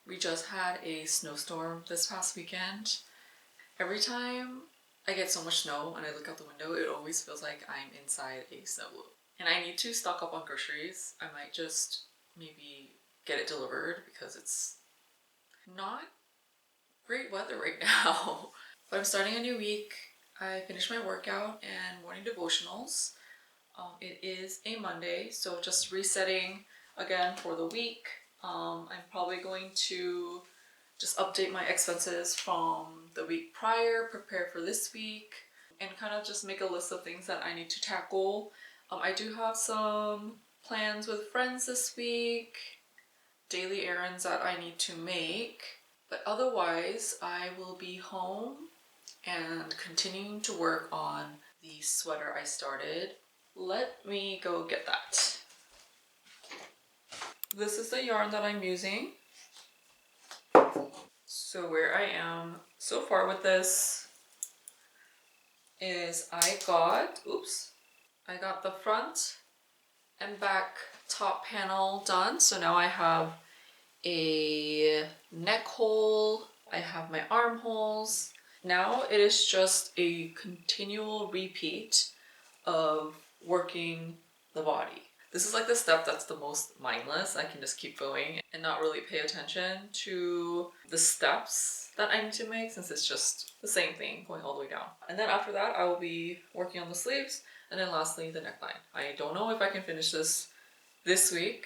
We just had a snowstorm this past weekend. Every time I get so much snow and I look out the window, it always feels like I'm inside a snow globe. And I need to stock up on groceries. I might just maybe get it delivered because it's not great weather right now. But I'm starting a new week. I finished my workout and morning devotionals. It is a Monday, so just resetting again for the week. I'm probably going to just update my expenses from the week prior, prepare for this week, and kind of just make a list of things that I need to tackle. I do have some plans with friends this week, daily errands that I need to make, but otherwise I will be home and continuing to work on the sweater I started. Let me go get that. This is the yarn that I'm using. So where I am so far with this is I got the front and back top panel done. So now I have a neck hole, I have my armholes. Now it is just a continual repeat of working the body. This is like the step that's the most mindless. I can just keep going and not really pay attention to the steps that I need to make, since it's just the same thing going all the way down. And then after that, I will be working on the sleeves, and then lastly, the neckline. I don't know if I can finish this week,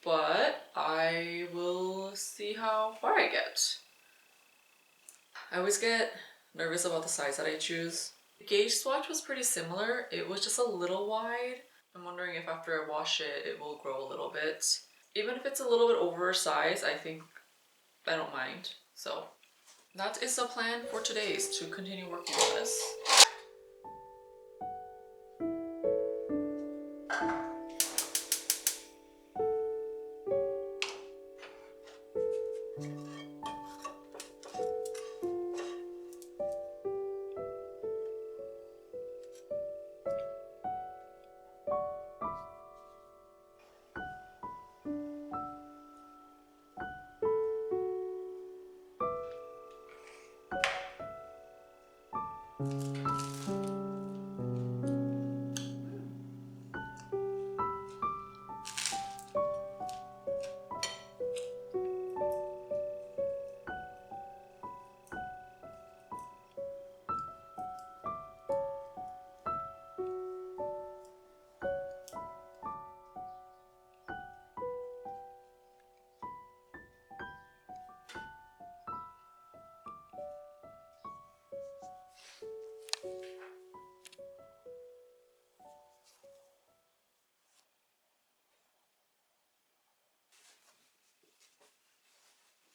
but I will see how far I get. I always get nervous about the size that I choose. The gauge swatch was pretty similar. It was just a little wide. I'm wondering if after I wash it, it will grow a little bit. Even if it's a little bit oversized, I think I don't mind. So that is the plan for today, is to continue working on this.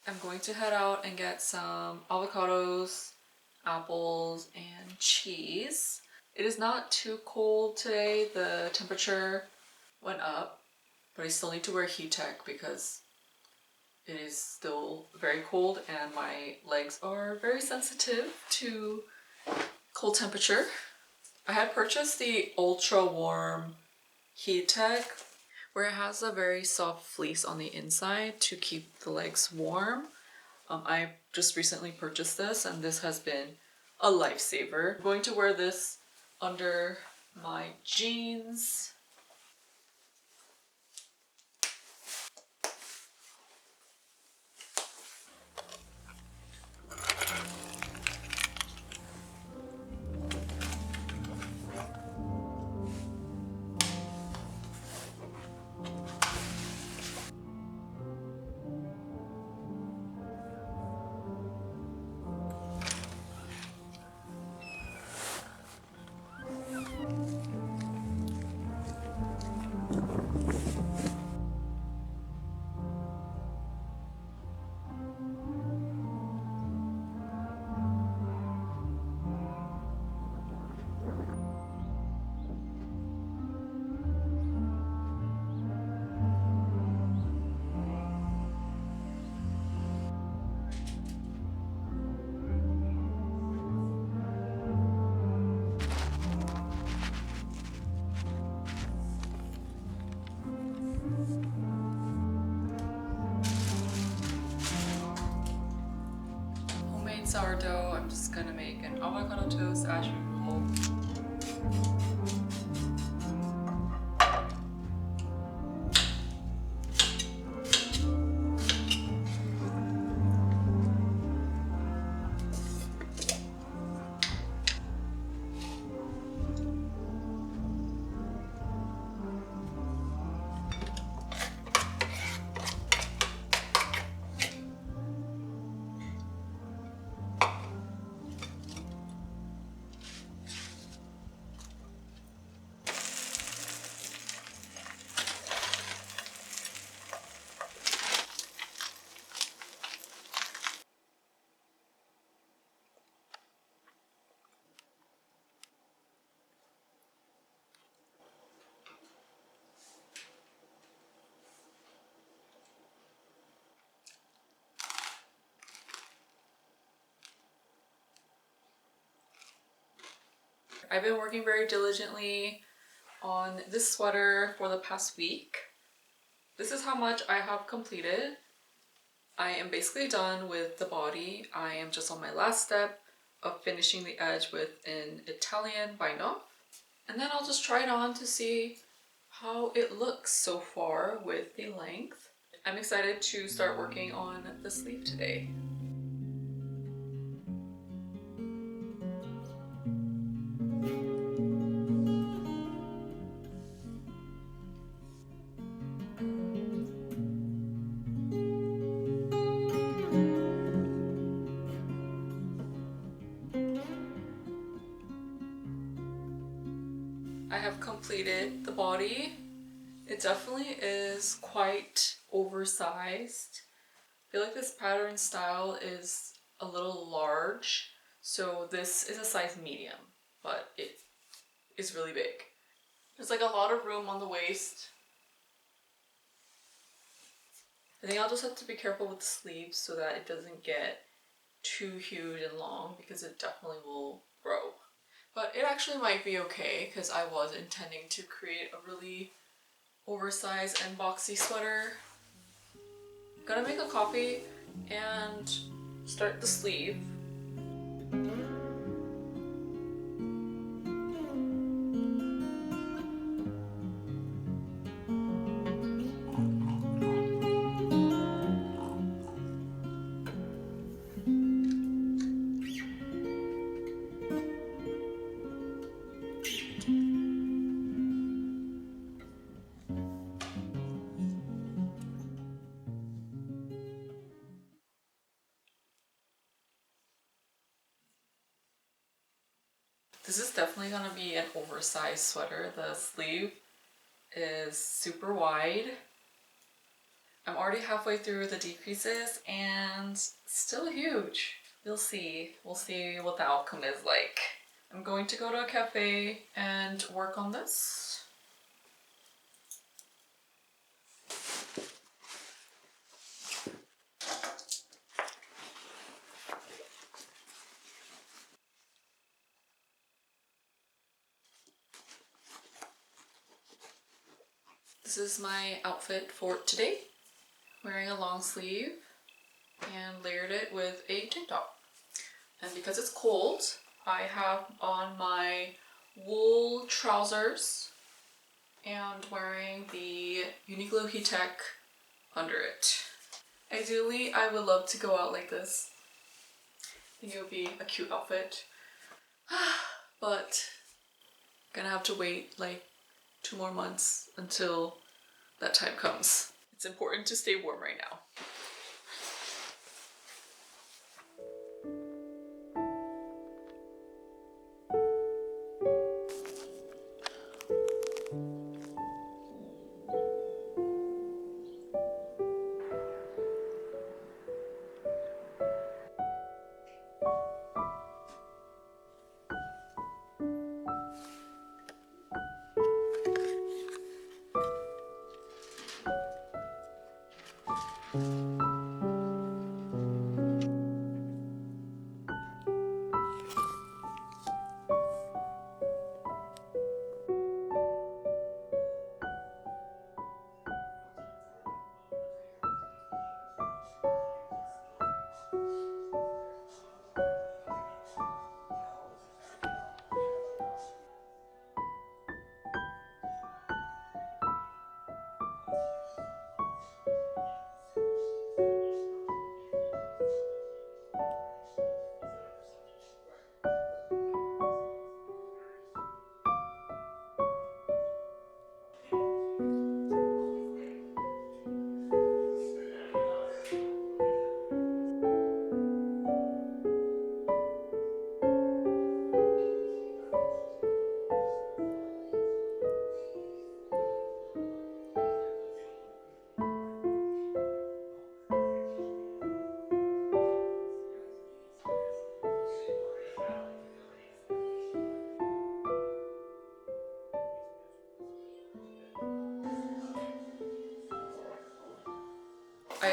I'm going to head out and get some avocados, apples, and cheese. It is not too cold today. The temperature went up, but I still need to wear heat tech because it is still very cold and my legs are very sensitive to cold temperature. I had purchased the ultra warm heat tech, where it has a very soft fleece on the inside to keep the legs warm. I just recently purchased this, and this has been a lifesaver. I'm going to wear this under my jeans. sourdough, I'm just gonna make an avocado toast as usual. I've been working very diligently on this sweater for the past week. This is how much I have completed. I am basically done with the body. I am just on my last step of finishing the edge with an Italian bind off. And then I'll just try it on to see how it looks so far with the length. I'm excited to start working on the sleeve today. I have completed the body. It definitely is quite oversized. I feel like this pattern style is a little large, so this is a size medium, but it is really big. There's like a lot of room on the waist. I think I'll just have to be careful with the sleeves so that it doesn't get too huge and long, because it definitely will grow. But it actually might be okay, because I was intending to create a really oversized and boxy sweater. I'm gonna make a coffee and start the sleeve. This is definitely gonna be an oversized sweater. The sleeve is super wide. I'm already halfway through the decreases and still huge. We'll see. We'll see what the outcome is like. I'm going to go to a cafe and work on this. This is my outfit for today. Wearing a long sleeve and layered it with a tank top. And because it's cold, I have on my wool trousers and wearing the Uniqlo Heat Tech under it. Ideally, I would love to go out like this. I think it would be a cute outfit. But I'm gonna have to wait like 2 more months until that time comes. It's important to stay warm right now.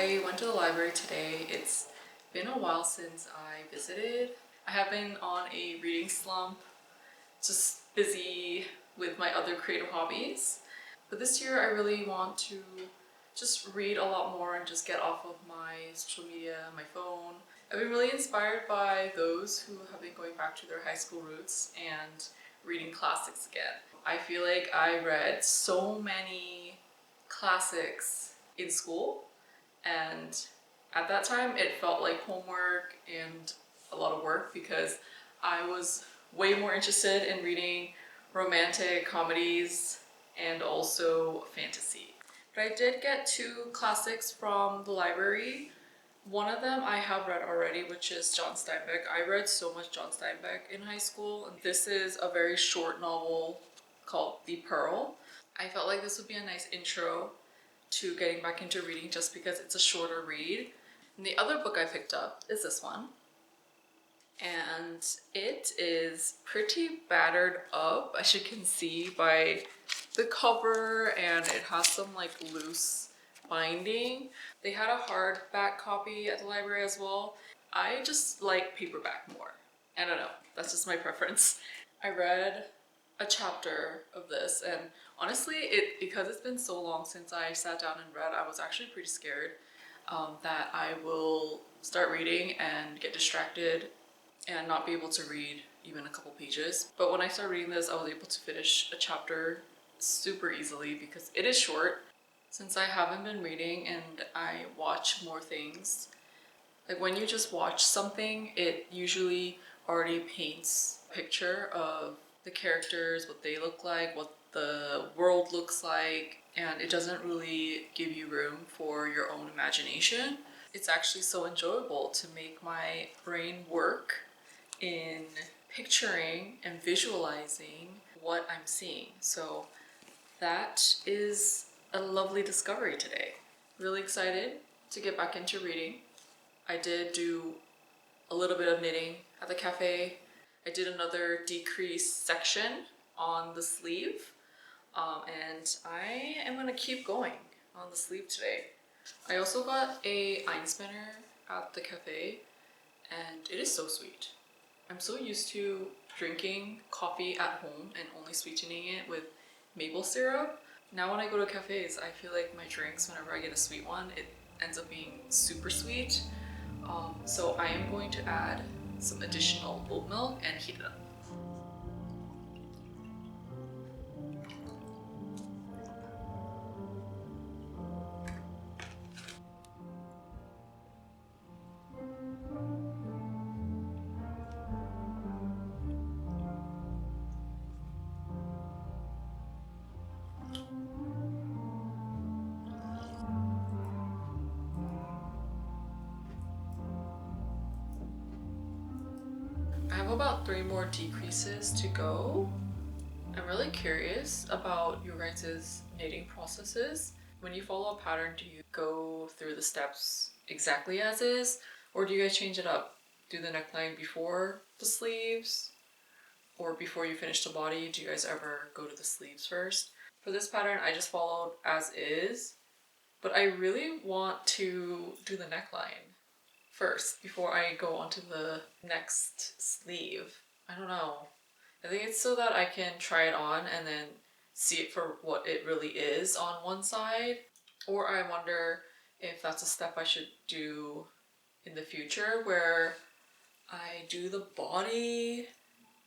I went to the library today. It's been a while since I visited. I have been on a reading slump, just busy with my other creative hobbies. But this year I really want to just read a lot more and just get off of my social media, my phone. I've been really inspired by those who have been going back to their high school roots and reading classics again. I feel like I read so many classics in school, and at that time it felt like homework and a lot of work because I was way more interested in reading romantic comedies and also fantasy. But I did get 2 classics from the library. One of them I have read already, which is John Steinbeck. I read so much John Steinbeck in high school, and this is a very short novel called The Pearl. I felt like this would be a nice intro to getting back into reading just because it's a shorter read. And the other book I picked up is this one. And it is pretty battered up, as you can see by the cover, and it has some like loose binding. They had a hardback copy at the library as well. I just like paperback more. I don't know, that's just my preference. I read a chapter of this, and honestly, because it's been so long since I sat down and read, I was actually pretty scared that I will start reading and get distracted and not be able to read even a couple pages. But when I started reading this, I was able to finish a chapter super easily because it is short. Since I haven't been reading and I watch more things, like when you just watch something, it usually already paints a picture of the characters, what they look like, what the world looks like, and it doesn't really give you room for your own imagination. It's actually so enjoyable to make my brain work in picturing and visualizing what I'm seeing. So that is a lovely discovery today. Really excited to get back into reading. I did do a little bit of knitting at the cafe. I did another decrease section on the sleeve, and I am gonna keep going on the sleeve today. I also got a Ein spinner at the cafe, and it is so sweet. I'm so used to drinking coffee at home and only sweetening it with maple syrup. Now when I go to cafes, I feel like my drinks, whenever I get a sweet one, it ends up being super sweet. So I am going to add some additional oat milk and heat it up. I have about 3 more decreases to go. I'm really curious about your guys' knitting processes. When you follow a pattern, do you go through the steps exactly as is? Or do you guys change it up? Do the neckline before the sleeves? Or before you finish the body? Do you guys ever go to the sleeves first? For this pattern, I just followed as is. But I really want to do the neckline first before I go onto the next sleeve. I don't know. I think it's so that I can try it on and then see it for what it really is on one side. Or I wonder if that's a step I should do in the future where I do the body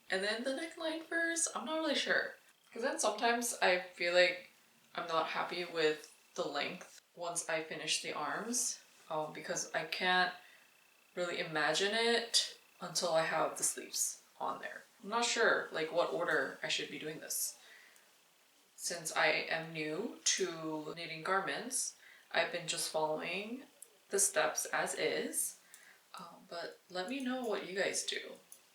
and then the neckline first. I'm not really sure. Because then sometimes I feel like I'm not happy with the length once I finish the arms, because I can't really imagine it until I have the sleeves on there. I'm not sure like what order I should be doing this. Since I am new to knitting garments, I've been just following the steps as is, but let me know what you guys do,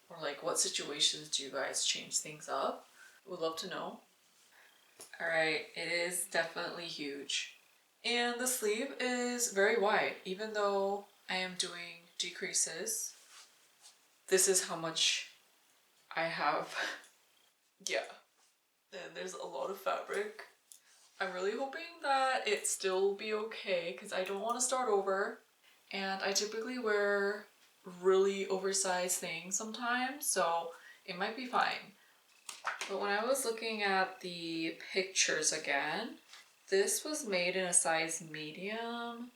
or like what situations do you guys change things up. Would love to know. Alright, it is definitely huge. And the sleeve is very wide, even though I am doing decreases. This is how much I have. Yeah. And there's a lot of fabric I'm really hoping that it still be okay because I don't want to start over. And I typically wear really oversized things sometimes, so it might be fine. But when I was looking at the pictures again, this was made in a size medium,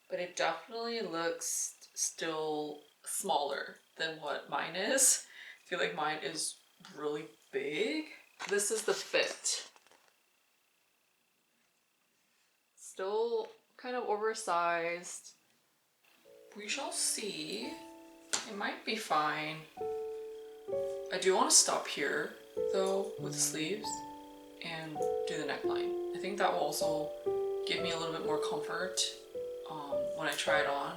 but it definitely looks still smaller than what mine is. I feel like mine is really big. This is the fit. Still kind of oversized. We shall see. It might be fine. I do want to stop here though with the sleeves and do the neckline. I think that will also give me a little bit more comfort when I try it on.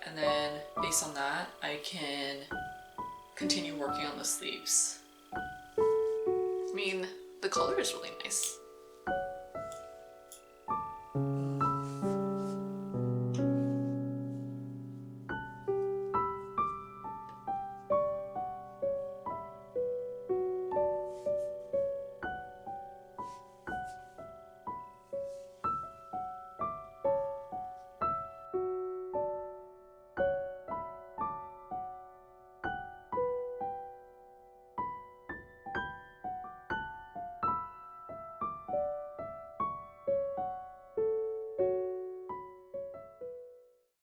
And then based on that, I can continue working on the sleeves. I mean, the color is really nice.